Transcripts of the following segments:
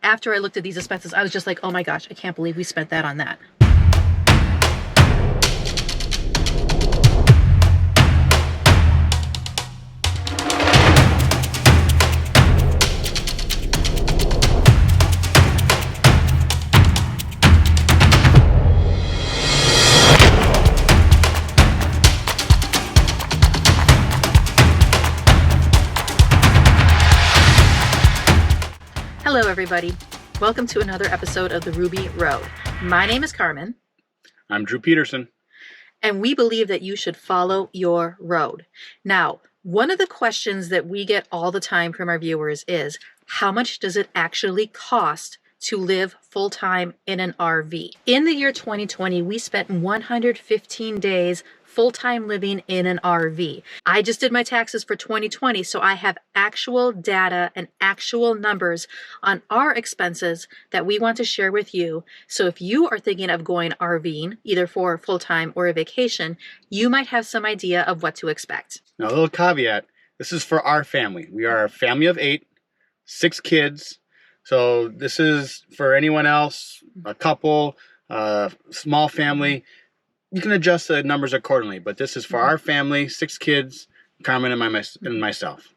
after I looked at these expenses, I was just like, oh my gosh, I can't believe we spent that on that. Hello everybody, welcome to another episode of the Ruby Road. My name is Carmen. I'm Drew Peterson. And we believe that you should follow your road. Now, one of the questions that we get all the time from our viewers is, how much does it actually cost to live full-time in an RV? In the year 2020, we spent 115 days full-time living in an RV. I just did my taxes for 2020, so I have actual data and actual numbers on our expenses that we want to share with you. So if you are thinking of going RVing, either for full-time or a vacation, you might have some idea of what to expect. Now, a little caveat, this is for our family. We are a family of 8, 6 kids. So this is for anyone else, a couple, small family. You can adjust the numbers accordingly, but this is for our family, 6 kids, Carmen and myself.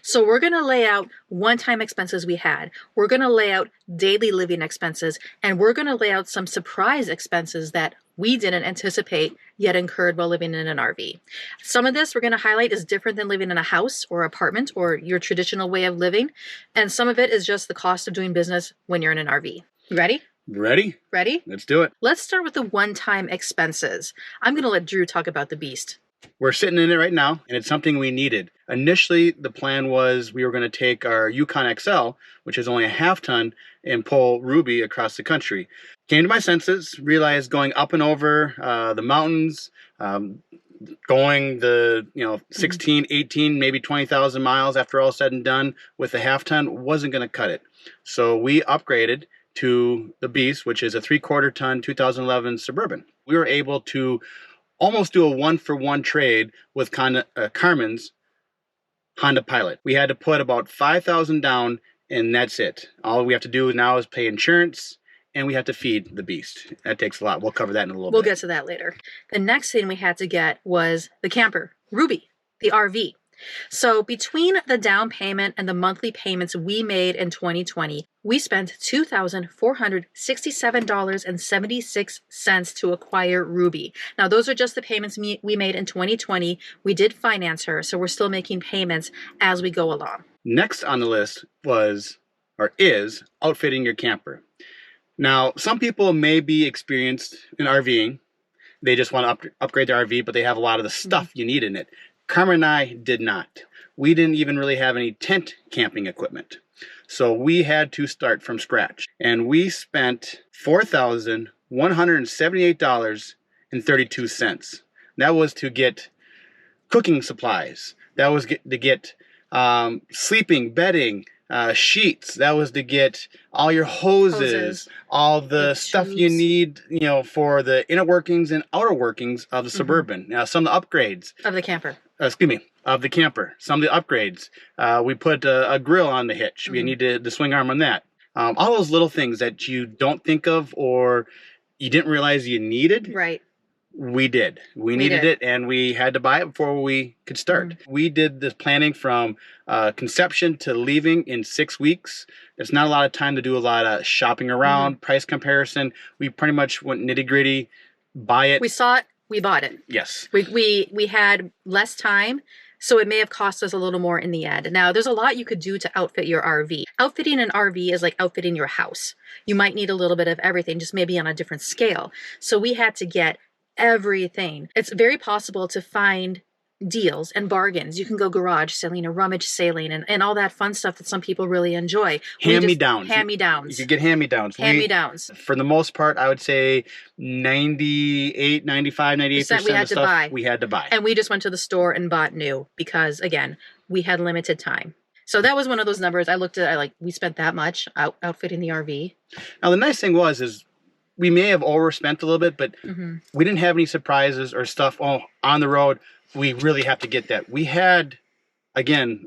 So we're going to lay out one-time expenses we had. We're going to lay out daily living expenses, and we're going to lay out some surprise expenses that we didn't anticipate yet incurred while living in an RV. Some of this we're going to highlight is different than living in a house or apartment or your traditional way of living. And some of it is just the cost of doing business when you're in an RV. You ready? Ready? Ready? Let's do it. Let's start with the one-time expenses. I'm going to let Drew talk about the beast. We're sitting in it right now, and it's something we needed. Initially, the plan was we were going to take our Yukon XL, which is only a half ton, and pull Ruby across the country. Came to my senses, realized going up and over the mountains, going the 16, 18, maybe 20,000 miles after all said and done with the half ton wasn't going to cut it. So we upgraded to the Beast, which is a 3/4 ton 2011 Suburban. We were able to almost do a 1-for-1 trade with Carmen's Honda Pilot. We had to put about $5,000 down, and that's it. All we have to do now is pay insurance, and we have to feed the Beast. That takes a lot. We'll cover that in a little bit. We'll get to that later. The next thing we had to get was the camper, Ruby, the RV. So between the down payment and the monthly payments we made in 2020, we spent $2,467.76 to acquire Ruby. Now, those are just the payments we made in 2020. We did finance her, so we're still making payments as we go along. Next on the list is outfitting your camper. Now, some people may be experienced in RVing. They just want to upgrade their RV, but they have a lot of the stuff you need in it. Carmen and I did not. We didn't even really have any tent camping equipment. So we had to start from scratch. And we spent $4,178.32. That was to get cooking supplies. That was to get sleeping, bedding, sheets. That was to get all your hoses, all the stuff you need, for the inner workings and outer workings of the Suburban. Now, some of the upgrades of the camper. Of the camper. Some of the upgrades. We put a grill on the hitch. We needed the swing arm on that. All those little things that you don't think of or you didn't realize you needed. Right. We did. We needed it, and we had to buy it before we could start. We did this planning from conception to leaving in 6 weeks. There's not a lot of time to do a lot of shopping around, price comparison. We pretty much went nitty-gritty, buy it. We saw it, we bought it. Yes. We had less time, so it may have cost us a little more in the end. Now, there's a lot you could do to outfit your RV. Outfitting an RV is like outfitting your house. You might need a little bit of everything, just maybe on a different scale. So we had to get everything. It's very possible to find deals and bargains. You can go garage selling or rummage sailing and all that fun stuff that some people really enjoy. Hand-me-downs. Hand-me-downs. You could get hand-me-downs. Hand-me-downs. For the most part, I would say 98, 95, 98% of the stuff we had to buy. And we just went to the store and bought new because, again, we had limited time. So that was one of those numbers I looked at. We spent that much outfitting the RV. Now, the nice thing is we may have overspent a little bit, but we didn't have any surprises or stuff on the road. We really have to get that. We had, again,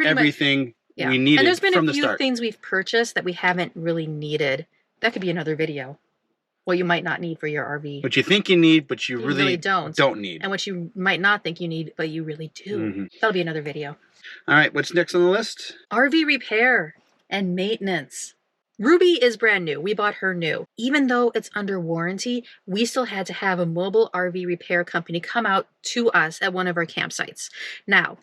everything Yeah. we needed And there's been from a the few start. things we've purchased that we haven't really needed. That could be another video. What you might not need for your RV. What you think you need, but you You really don't. need. And what you might not think you need, but you really do. Mm-hmm. That'll be another video. All right, what's next on the list? RV repair and maintenance. Ruby is brand new. We bought her new. Even though it's under warranty, we still had to have a mobile RV repair company come out to us at one of our campsites. Now,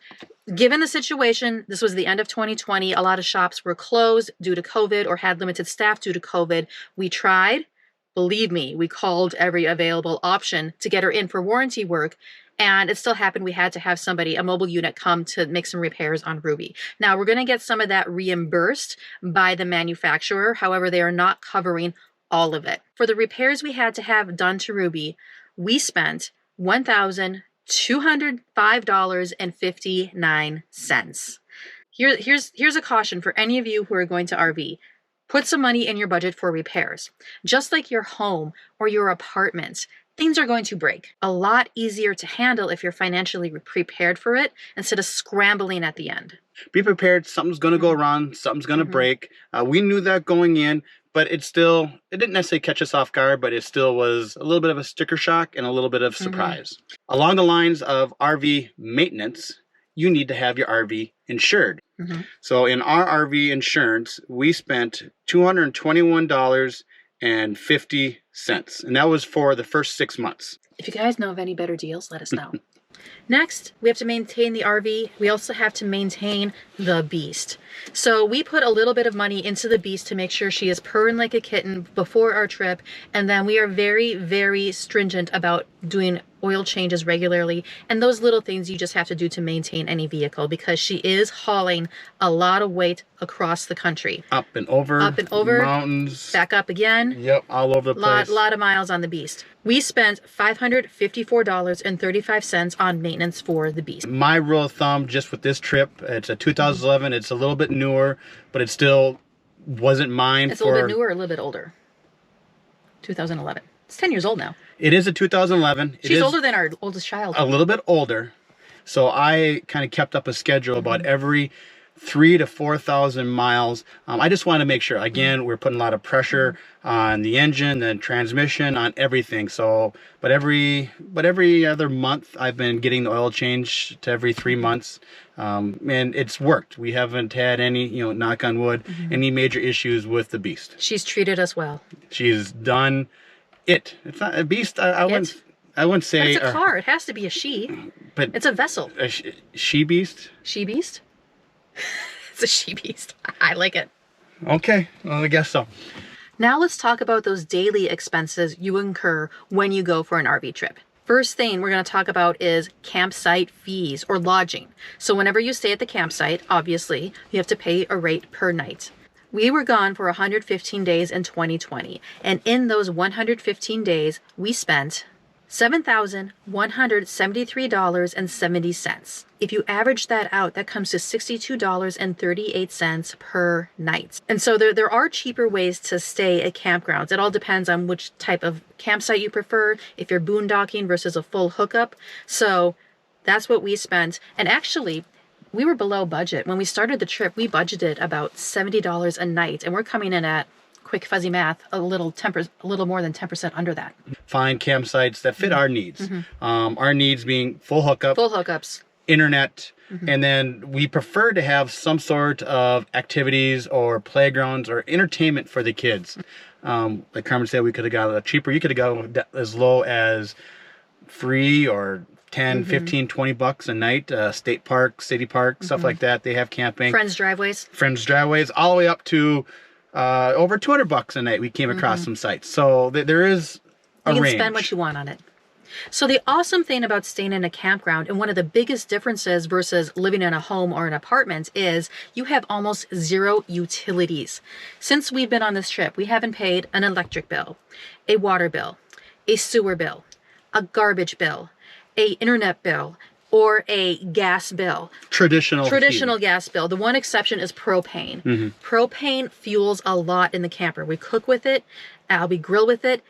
given the situation, this was the end of 2020. A lot of shops were closed due to COVID or had limited staff due to COVID. We tried. Believe me, we called every available option to get her in for warranty work. And it still happened. We had to have somebody, a mobile unit, come to make some repairs on Ruby. Now, we're going to get some of that reimbursed by the manufacturer. However, they are not covering all of it. For the repairs we had to have done to Ruby, we spent $1,205.59. Here's a caution for any of you who are going to RV. Put some money in your budget for repairs. Just like your home or your apartment, things are going to break. A lot easier to handle if you're financially prepared for it instead of scrambling at the end. Be prepared. Something's going to go wrong. Something's going to break. We knew that going in, but it didn't necessarily catch us off guard, but it still was a little bit of a sticker shock and a little bit of surprise. Along the lines of RV maintenance, you need to have your RV insured. So in our RV insurance, we spent $221.50, and that was for the first 6 months. If you guys know of any better deals, let us know. Next, we have to maintain the RV. We also have to maintain the beast. So we put a little bit of money into the beast to make sure she is purring like a kitten before our trip. And then we are very, very stringent about doing oil changes regularly. And those little things you just have to do to maintain any vehicle because she is hauling a lot of weight across the country. Up and over. Mountains. Back up again. Yep, all over the place. Lot of miles on the beast. We spent $554.35 on maintenance for the beast. My rule of thumb, just with this trip, it's a 2011. It's a little bit newer, but it still wasn't mine. It's a little bit newer or a little bit older? 2011. It's 10 years old now. It is a 2011. She's older than our oldest child. A little bit older. So I kind of kept up a schedule about every 3,000 to 4,000 miles. I just want to make sure, again, we're putting a lot of pressure on the engine, the transmission, on everything. So, but every other month, I've been getting the oil change to every 3 months. And it's worked. We haven't had any, knock on wood, any major issues with the beast. She's treated us well. She's done it. It's not a beast. I wouldn't say. But it's a car. It has to be a she. But it's a vessel. A she beast? She beast? It's a she beast. I like it. Okay. Well, I guess so. Now let's talk about those daily expenses you incur when you go for an RV trip. First thing we're going to talk about is campsite fees or lodging. So whenever you stay at the campsite, obviously, you have to pay a rate per night. We were gone for 115 days in 2020, and in those 115 days, we spent $7,173.70. If you average that out, that comes to $62.38 per night. And so there are cheaper ways to stay at campgrounds. It all depends on which type of campsite you prefer, if you're boondocking versus a full hookup. So that's what we spent. And actually, we were below budget. When we started the trip, we budgeted about $70 a night, and we're coming in at, quick fuzzy math, a little more than 10% under that. Find campsites that fit our needs. Our needs being full hookups, internet, and then we prefer to have some sort of activities or playgrounds or entertainment for the kids. Like Carmen said, we could have got cheaper. You could have gone as low as free or 10, 15, 20 bucks a night. State park, city park, stuff like that. They have camping. Friends driveways, all the way up to over 200 bucks a night. We came across some sites. So there is a range. You can spend what you want on it. So the awesome thing about staying in a campground, and one of the biggest differences versus living in a home or an apartment, is you have almost zero utilities. Since we've been on this trip, we haven't paid an electric bill, a water bill, a sewer bill, a garbage bill, a internet bill, or a gas bill. Traditional gas bill. The one exception is propane. Propane fuels a lot in the camper. We cook with it. We grill with it.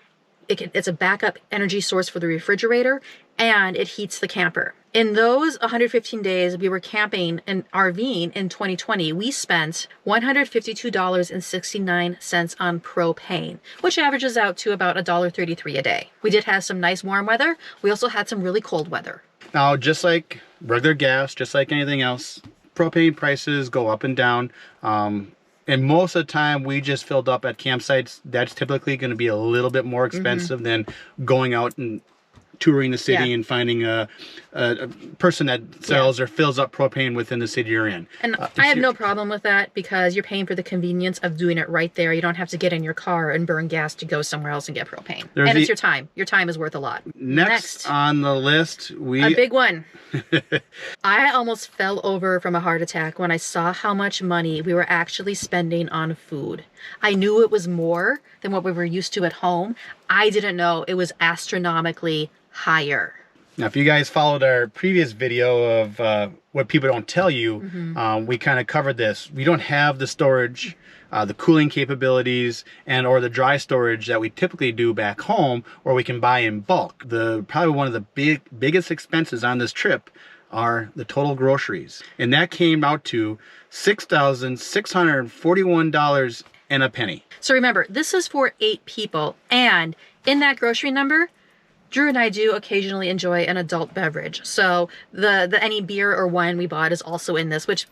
It's a backup energy source for the refrigerator. and it heats the camper. In those 115 days we were camping and RVing in 2020, we spent $152.69 on propane, which averages out to about $1.33 a day. We did have some nice warm weather. We also had some really cold weather. Now, just like regular gas, just like anything else, propane prices go up and down. And most of the time we just filled up at campsites. That's typically going to be a little bit more expensive than going out and touring the city and finding a person that sells or fills up propane within the city you're in. And I have no problem with that because you're paying for the convenience of doing it right there. You don't have to get in your car and burn gas to go somewhere else and get propane. And it's your time. Your time is worth a lot. Next on the list, a big one. I almost fell over from a heart attack when I saw how much money we were actually spending on food. I knew it was more than what we were used to at home. I didn't know it was astronomically higher. Now, if you guys followed our previous video of what people don't tell you, we kind of covered this. We don't have the storage, the cooling capabilities, and or the dry storage that we typically do back home, or we can buy in bulk. Probably one of the biggest expenses on this trip are the total groceries, and that came out to $6,641 and a penny. So remember, this is for 8 people, and in that grocery number, Drew and I do occasionally enjoy an adult beverage. So the any beer or wine we bought is also in this, which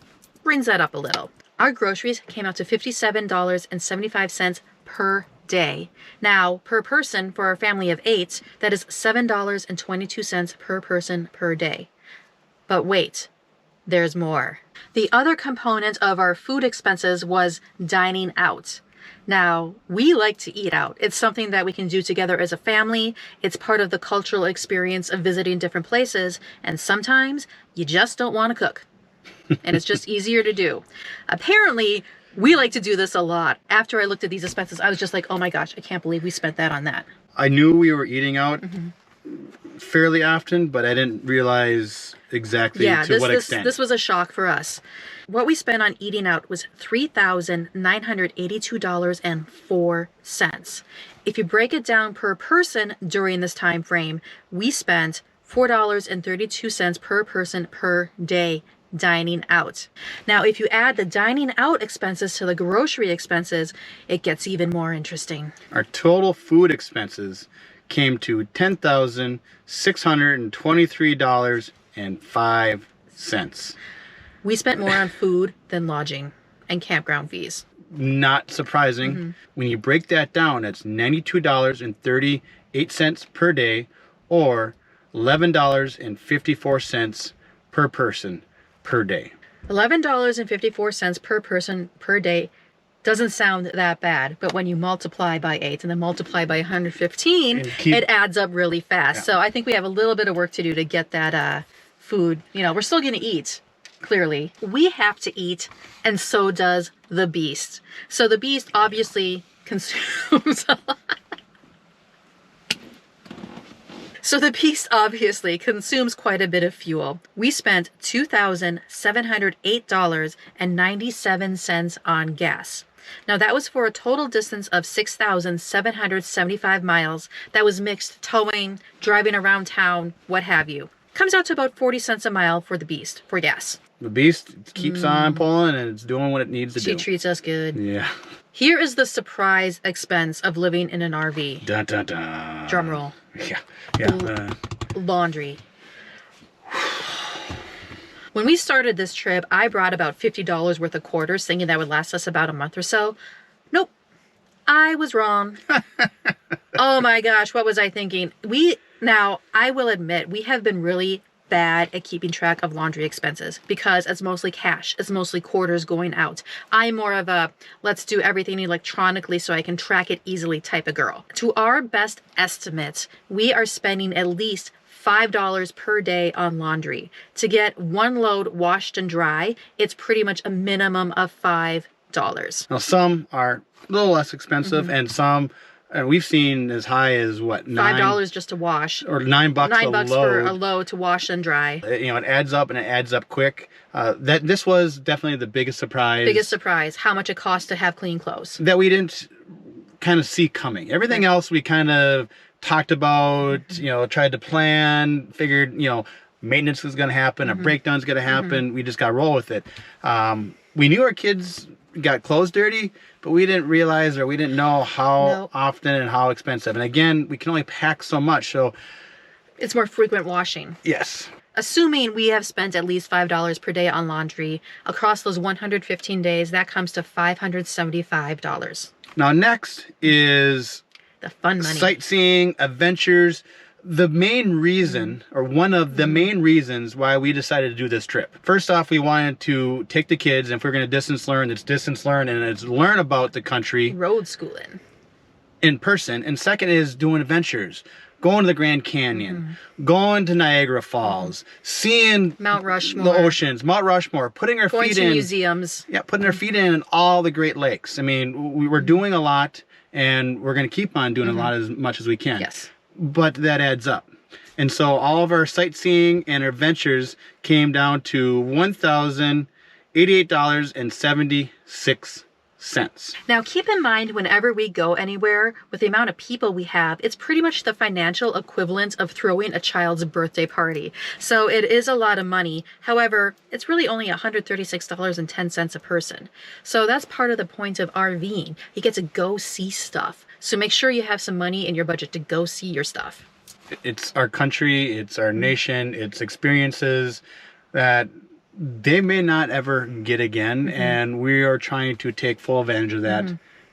brings that up a little. Our groceries came out to $57.75 per day. Now, per person for a family of 8, that is $7.22 per person per day. But wait, there's more. The other component of our food expenses was dining out. Now, we like to eat out. It's something that we can do together as a family. It's part of the cultural experience of visiting different places. And sometimes you just don't want to cook. And it's just easier to do. Apparently, we like to do this a lot. After I looked at these expenses, I was just like, oh my gosh, I can't believe we spent that on that. I knew we were eating out fairly often, but I didn't realize exactly to what extent. This was a shock for us. What we spent on eating out was $3,982.04. If you break it down per person during this time frame, we spent $4.32 per person per day dining out. Now, if you add the dining out expenses to the grocery expenses, it gets even more interesting. Our total food expenses came to $10,623.05. We spent more on food than lodging and campground fees. Not surprising. When you break that down, it's $92.38 per day, or $11.54 per person per day. $11.54 per person per day doesn't sound that bad, but when you multiply by 8 and then multiply by 115, it adds up really fast. Yeah. So I think we have a little bit of work to do to get that food. You know, we're still going to eat. Clearly, we have to eat, and so does the beast. So the beast obviously consumes a lot. So the beast obviously consumes quite a bit of fuel. We spent $2,708.97 on gas. Now that was for a total distance of 6,775 miles. That was mixed towing, driving around town, what have you. Comes out to about 40 cents a mile for the beast, for gas. The beast keeps on pulling, and it's doing what it needs to do. She treats us good. Yeah. Here is the surprise expense of living in an RV. Dun, dun, dun. Drum roll. Yeah. Laundry. When we started this trip, I brought about $50 worth of quarters, thinking that would last us about a month or so. Nope. I was wrong. Oh my gosh, what was I thinking? Now, I will admit, we have been really bad at keeping track of laundry expenses because it's mostly cash. It's mostly quarters going out. I'm more of a let's do everything electronically so I can track it easily type of girl. To our best estimate, we are spending at least $5 per day on laundry. To get one load washed and dry, it's pretty much a minimum of $5. Now, some are a little less expensive, and some... And we've seen as high as what, $5 just to wash, or $9 $9 for a load to wash and dry. You know, it adds up, and it adds up quick. This was definitely the biggest surprise. Biggest surprise, how much it costs to have clean clothes. That we didn't kind of see coming. Everything else we kind of talked about, tried to plan, figured, maintenance was going to happen, a breakdown's going to happen. We just got to roll with it. We knew our kids got clothes dirty, but we didn't realize or we didn't know how often and how expensive. And again, we can only pack so much. So it's more frequent washing. Yes. Assuming we have spent at least $5 per day on laundry across those 115 days, that comes to $575. Now, next is the fun money. Sightseeing, adventures. The main reason, or one of the main reasons why we decided to do this trip. First off, we wanted to take the kids, and if we're going to distance learn, it's distance learn, and it's learn about the country. Road schooling. In person. And second is doing adventures. Going to the Grand Canyon, going to Niagara Falls, seeing Mount Rushmore, the oceans, Mount Rushmore, putting our going feet to in museums. Yeah, putting our feet in all the Great Lakes. I mean, we were doing a lot, and we're going to keep on doing a lot as much as we can. Yes. But that adds up. And so all of our sightseeing and adventures came down to $1,088.76. Now, keep in mind, whenever we go anywhere, with the amount of people we have, it's pretty much the financial equivalent of throwing a child's birthday party. So it is a lot of money. However, it's really only $136.10 a person. So that's part of the point of RVing. You get to go see stuff. So make sure you have some money in your budget to go see your stuff. It's our country, it's our nation, it's experiences that they may not ever get again, and we are trying to take full advantage of that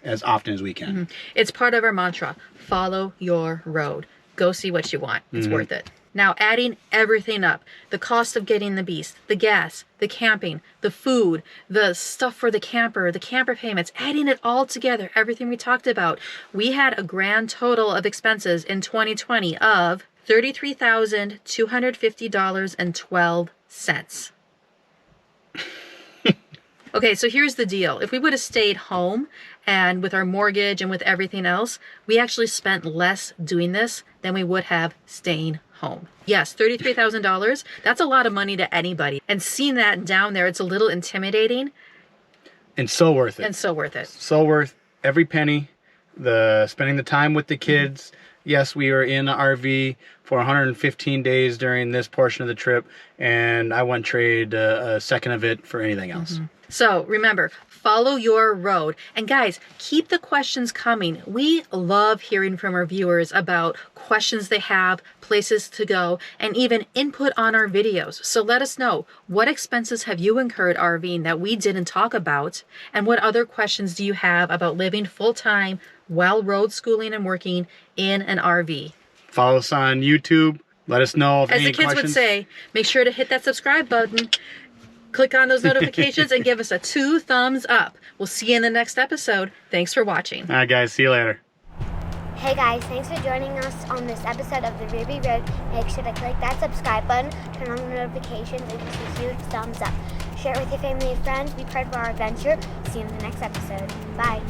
as often as we can. It's part of our mantra, follow your road. Go see what you want. It's worth it. Now, adding everything up, the cost of getting the beast, the gas, the camping, the food, the stuff for the camper payments, adding it all together, everything we talked about, we had a grand total of expenses in 2020 of $33,250.12. Okay, so here's the deal. If we would have stayed home and with our mortgage and with everything else, we actually spent less doing this than we would have staying home. Yes, $33,000. That's a lot of money to anybody. And seeing that down there, it's a little intimidating. And so worth it. And so worth it. So worth every penny. Spending the time with the kids. Yes, we were in an RV for 115 days during this portion of the trip, and I wouldn't trade a second of it for anything else. So remember, follow your road. And guys, keep the questions coming. We love hearing from our viewers about questions they have, places to go, and even input on our videos. So let us know, what expenses have you incurred RVing that we didn't talk about? And what other questions do you have about living full-time while road schooling and working in an RV? Follow us on YouTube. Let us know if As any the kids questions. would say, make sure to hit that subscribe button. Click on those notifications and give us a 2 thumbs up. We'll see you in the next episode. Thanks for watching. All right, guys. See you later. Hey guys, thanks for joining us on this episode of the RVing Road. Make sure to click that subscribe button, turn on the notifications, and give us a huge thumbs up. Share it with your family and friends. Be part of our adventure. See you in the next episode. Bye.